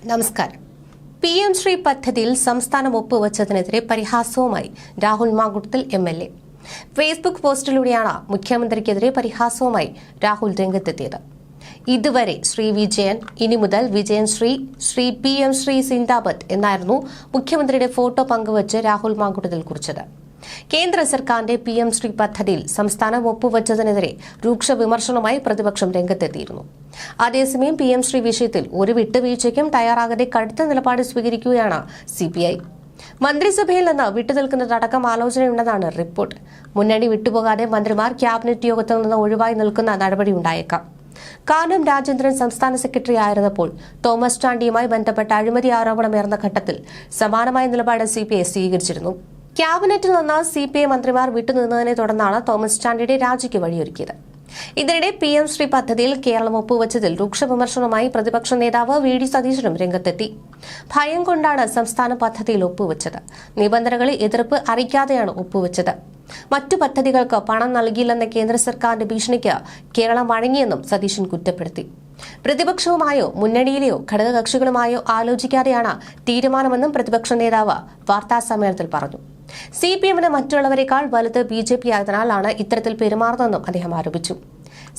നമസ്കാരം. PM ശ്രീ പദ്ധതിയിൽ സംസ്ഥാനം ഒപ്പുവച്ചതിനെതിരെ പരിഹാസവുമായി രാഹുൽ മാങ്കൂട്ടത്തിൽ MLA. ഫേസ്ബുക്ക് പോസ്റ്റിലൂടെയാണ് മുഖ്യമന്ത്രിക്കെതിരെ പരിഹാസവുമായി രാഹുൽ രംഗത്തെത്തിയത്. ഇതുവരെ ശ്രീ വിജയൻ, ഇനി മുതൽ വിജയൻ ശ്രീ PM ശ്രീ സിന്ദാബാദ് എന്നായിരുന്നു മുഖ്യമന്ത്രിയുടെ ഫോട്ടോ പങ്കുവച്ച് രാഹുൽ മാങ്കൂട്ടത്തിൽ കുറിച്ചത്. കേന്ദ്ര സർക്കാരിന്റെ PM ശ്രീ പദ്ധതിയിൽ സംസ്ഥാനം ഒപ്പുവച്ചതിനെതിരെ രൂക്ഷ വിമർശനവുമായി പ്രതിപക്ഷം രംഗത്തെത്തിയിരുന്നു. അതേസമയം PM ശ്രീ വിഷയത്തിൽ ഒരു വിട്ടുവീഴ്ചയ്ക്കും തയ്യാറാകാതെ കടുത്ത നിലപാട് സ്വീകരിക്കുകയാണ് CPI. മന്ത്രിസഭയിൽ നിന്ന് വിട്ടുനിൽക്കുന്നതടക്കം ആലോചനയുണ്ടെന്നാണ് റിപ്പോർട്ട്. മുന്നണി വിട്ടുപോകാതെ മന്ത്രിമാർ ക്യാബിനറ്റ് യോഗത്തിൽ നിന്ന് ഒഴിവായി നിൽക്കുന്ന നടപടി ഉണ്ടായേക്കാം. കാനം രാജേന്ദ്രൻ സംസ്ഥാന സെക്രട്ടറി ആയിരുന്നപ്പോൾ തോമസ് ചാണ്ടിയുമായി ബന്ധപ്പെട്ട അഴിമതി ആരോപണമേർന്ന ഘട്ടത്തിൽ സമാനമായ നിലപാട് CPI സ്വീകരിച്ചിരുന്നു. ക്യാബിനറ്റിൽ നിന്ന് CPI മന്ത്രിമാർ വിട്ടുനിന്നതിനെ തുടർന്നാണ് തോമസ് ചാണ്ടിയുടെ രാജിക്ക് വഴിയൊരുക്കിയത്. ഇതിനിടെ PM ശ്രീ പദ്ധതിയിൽ കേരളം ഒപ്പുവച്ചതിൽ രൂക്ഷ വിമർശനവുമായി പ്രതിപക്ഷ നേതാവ് VD സതീശനും രംഗത്തെത്തി. ഭയം കൊണ്ടാണ് സംസ്ഥാന പദ്ധതിയിൽ ഒപ്പുവച്ചത്. നിബന്ധനകളിൽ എതിർപ്പ് അറിയിക്കാതെയാണ് ഒപ്പുവച്ചത്. മറ്റു പദ്ധതികൾക്ക് പണം നൽകിയില്ലെന്ന കേന്ദ്ര സർക്കാരിന്റെ ഭീഷണിക്ക് കേരളം വഴങ്ങിയെന്നും സതീശൻ കുറ്റപ്പെടുത്തി. പ്രതിപക്ഷവുമായോ മുന്നണിയിലെയോ ഘടകകക്ഷികളുമായോ ആലോചിക്കാതെയാണ് തീരുമാനമെന്നും പ്രതിപക്ഷ നേതാവ് വാർത്താസമ്മേളനത്തിൽ പറഞ്ഞു. CPMന് മറ്റുള്ളവരെക്കാൾ വലുത് BJP ആയതിനാലാണ് ഇത്തരത്തിൽ പെരുമാറുന്നതെന്നും അദ്ദേഹം ആരോപിച്ചു.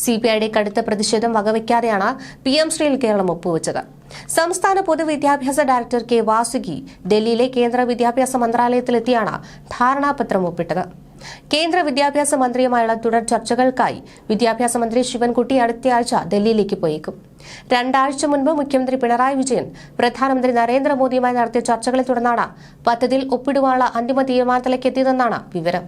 CPIയുടെ കടുത്ത പ്രതിഷേധം വകവയ്ക്കാതെയാണ് PM ശ്രീയിൽ കേരളം ഒപ്പുവച്ചത്. സംസ്ഥാന പൊതുവിദ്യാഭ്യാസ ഡയറക്ടർ K. വാസുകി ഡൽഹിയിലെ കേന്ദ്ര വിദ്യാഭ്യാസ മന്ത്രാലയത്തിലെത്തിയാണ് ധാരണാപത്രം ഒപ്പിട്ടത്. കേന്ദ്ര വിദ്യാഭ്യാസ മന്ത്രിയുമായുള്ള തുടർ ചർച്ചകൾക്കായി വിദ്യാഭ്യാസ മന്ത്രി ശിവൻകുട്ടി അടുത്തയാഴ്ച ഡൽഹിയിലേക്ക് പോയേക്കും. 2 ആഴ്ച മുൻപ് മുഖ്യമന്ത്രി പിണറായി വിജയൻ പ്രധാനമന്ത്രി നരേന്ദ്രമോദിയുമായി നടത്തിയ ചർച്ചകളെ തുടർന്നാണ് പദ്ധതിയിൽ ഒപ്പിടുവാനുള്ള അന്തിമ തീരുമാനത്തിലേക്ക് എത്തിയതെന്നാണ് വിവരം.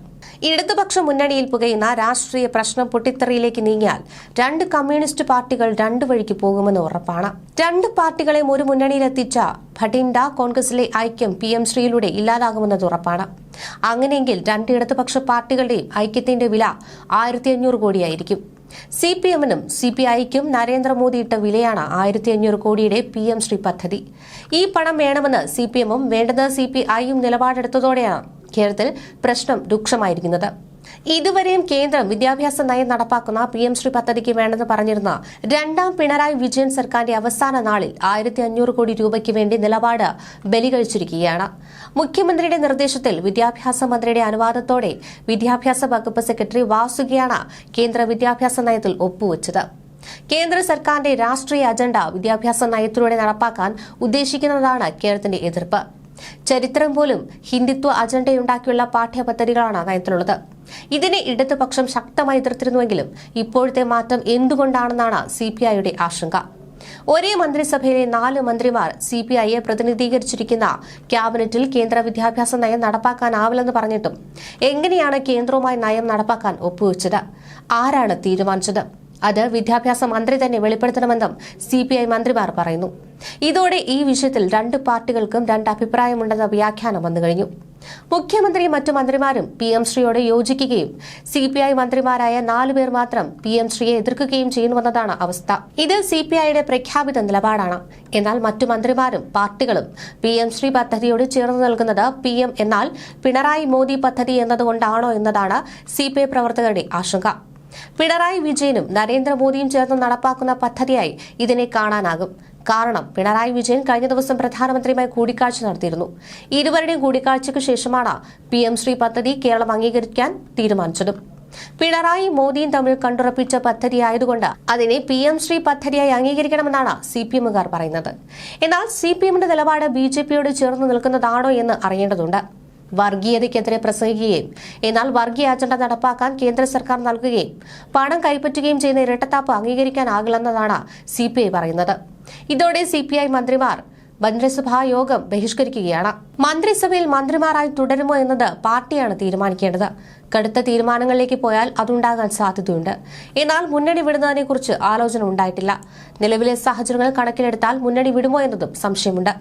ഇടതുപക്ഷ മുന്നണിയിൽ പുകയുന്ന രാഷ്ട്രീയ പ്രശ്നം പൊട്ടിത്തെറിയിലേക്ക് നീങ്ങിയാൽ 2 കമ്മ്യൂണിസ്റ്റ് പാർട്ടികൾ 2 വഴിക്ക് പോകുമെന്ന് ഉറപ്പാണ്. 2 പാർട്ടികളെയും ഒരു മുന്നണിയിലെത്തിച്ച ഭട്ടിൻഡ കോൺഗ്രസിലെ ഐക്യം PM ശ്രീയിലൂടെ ഇല്ലാതാകുമെന്നത് ഉറപ്പാണ്. അങ്ങനെയെങ്കിൽ 2 ഇടതുപക്ഷ പാർട്ടികളുടെയും ഐക്യത്തിന്റെ വില 1500 കോടിയായിരിക്കും. CPMനും CPIക്കും നരേന്ദ്രമോദി ഇട്ട വിലയാണ് 1500 കോടിയുടെ PM ശ്രീ പദ്ധതി. ഈ പണം വേണമെന്ന് CPMും വേണ്ടത് CPIയും നിലപാടെടുത്തതോടെയാണ് കേരളത്തിൽ പ്രശ്നം രൂക്ഷമായിരിക്കുന്നത്. ഇതുവരെയും കേന്ദ്രം വിദ്യാഭ്യാസ നയം നടപ്പാക്കുന്ന PM ശ്രീ പദ്ധതിക്ക് വേണ്ടെന്ന് പറഞ്ഞിരുന്ന 2ാം പിണറായി വിജയൻ സർക്കാരിന്റെ അവസാന നാളിൽ 1500 കോടി രൂപയ്ക്ക് വേണ്ടി നിലപാട് ബലികഴിച്ചിരിക്കുകയാണ്. മുഖ്യമന്ത്രിയുടെ നിർദ്ദേശത്തിൽ വിദ്യാഭ്യാസ മന്ത്രിയുടെ അനുവാദത്തോടെ വിദ്യാഭ്യാസ വകുപ്പ് സെക്രട്ടറി വാസുകിയാണ് കേന്ദ്ര വിദ്യാഭ്യാസ നയത്തിൽ ഒപ്പുവച്ചത്. കേന്ദ്ര സർക്കാരിന്റെ രാഷ്ട്രീയ അജണ്ട വിദ്യാഭ്യാസ നയത്തിലൂടെ നടപ്പാക്കാൻ ഉദ്ദേശിക്കുന്നതാണ് കേരളത്തിന്റെ എതിർപ്പ്. ചരിത്രം പോലും ഹിന്ദുത്വ അജണ്ടയുണ്ടാക്കിയുള്ള പാഠ്യപദ്ധതികളാണ് നയത്തിലുള്ളത്. ഇതിനെ ഇടതുപക്ഷം ശക്തമായി എതിർത്തിരുന്നുവെങ്കിലും ഇപ്പോഴത്തെ മാറ്റം എന്തുകൊണ്ടാണെന്നാണ് CPIയുടെ ആശങ്ക. ഒരേ മന്ത്രിസഭയിലെ 4 മന്ത്രിമാർ CPIയെ പ്രതിനിധീകരിച്ചിരിക്കുന്ന ക്യാബിനറ്റിൽ കേന്ദ്ര വിദ്യാഭ്യാസ നയം നടപ്പാക്കാനാവില്ലെന്ന് പറഞ്ഞിട്ടും എങ്ങനെയാണ് കേന്ദ്രവുമായി നയം നടപ്പാക്കാൻ ഒപ്പുവെച്ചത്? ആരാണ് തീരുമാനിച്ചത്? അത് വിദ്യാഭ്യാസ മന്ത്രി തന്നെ വെളിപ്പെടുത്തണമെന്നും CPI മന്ത്രിമാർ പറയുന്നു. ഇതോടെ ഈ വിഷയത്തിൽ 2 പാർട്ടികൾക്കും 2 അഭിപ്രായമുണ്ടെന്ന വ്യാഖ്യാനം വന്നു കഴിഞ്ഞു. മുഖ്യമന്ത്രിയും മറ്റു മന്ത്രിമാരും PM ശ്രീയോട് യോജിക്കുകയും CPI മന്ത്രിമാരായ 4 പേർ മാത്രം PM ശ്രീയെ എതിർക്കുകയും ചെയ്യുന്നുവെന്നതാണ് അവസ്ഥ. ഇത് CPIയുടെ പ്രഖ്യാപിത നിലപാടാണ്. എന്നാൽ മറ്റു മന്ത്രിമാരും പാർട്ടികളും PM ശ്രീ പദ്ധതിയോട് ചേർന്ന് നിൽക്കുന്നത് PM എന്നാൽ പിണറായി മോദി പദ്ധതി എന്നതുകൊണ്ടാണോ എന്നതാണ് CPI പ്രവർത്തകരുടെ ആശങ്ക. പിണറായി വിജയനും നരേന്ദ്രമോദിയും ചേർന്ന് നടപ്പാക്കുന്ന പദ്ധതിയായി ഇതിനെ കാണാനാകും. കാരണം പിണറായി വിജയൻ കഴിഞ്ഞ ദിവസം പ്രധാനമന്ത്രിയുമായി കൂടിക്കാഴ്ച നടത്തിയിരുന്നു. ഇരുവരുടെയും കൂടിക്കാഴ്ചയ്ക്ക് ശേഷമാണ് PM ശ്രീ പദ്ധതി കേരളം അംഗീകരിക്കാൻ തീരുമാനിച്ചതും. പിണറായി മോദിയും തമ്മിൽ കണ്ടുറപ്പിച്ച പദ്ധതിയായതുകൊണ്ട് അതിനെ PM ശ്രീ പദ്ധതിയായി അംഗീകരിക്കണമെന്നാണ് CPMകാർ പറയുന്നത്. എന്നാൽ CPMന്റെ നിലപാട് BJPയോട് ചേർന്ന് നിൽക്കുന്നതാണോ എന്ന് അറിയേണ്ടതുണ്ട്. വർഗീയതയ്ക്കെതിരെ പ്രസംഗിക്കുകയും എന്നാൽ വർഗീയ അജണ്ട നടപ്പാക്കാൻ കേന്ദ്ര സർക്കാർ നൽകുകയും പണം കൈപ്പറ്റുകയും ചെയ്യുന്ന ഇരട്ടത്താപ്പ് അംഗീകരിക്കാനാകില്ലെന്നതാണ് CPI പറയുന്നത്. ഇതോടെ CPI മന്ത്രിമാർ മന്ത്രിസഭാ യോഗം ബഹിഷ്കരിക്കുകയാണ്. മന്ത്രിസഭയിൽ മന്ത്രിമാരായി തുടരുമോ എന്നത് പാർട്ടിയാണ് തീരുമാനിക്കേണ്ടത്. കടുത്ത തീരുമാനങ്ങളിലേക്ക് പോയാൽ അതുണ്ടാകാൻ സാധ്യതയുണ്ട്. എന്നാൽ മുന്നണി വിടുന്നതിനെക്കുറിച്ച് ആലോചന ഉണ്ടായിട്ടില്ല. നിലവിലെ സാഹചര്യങ്ങൾ കണക്കിലെടുത്താൽ മുന്നണി വിടുമോ എന്നതും സംശയമുണ്ട്.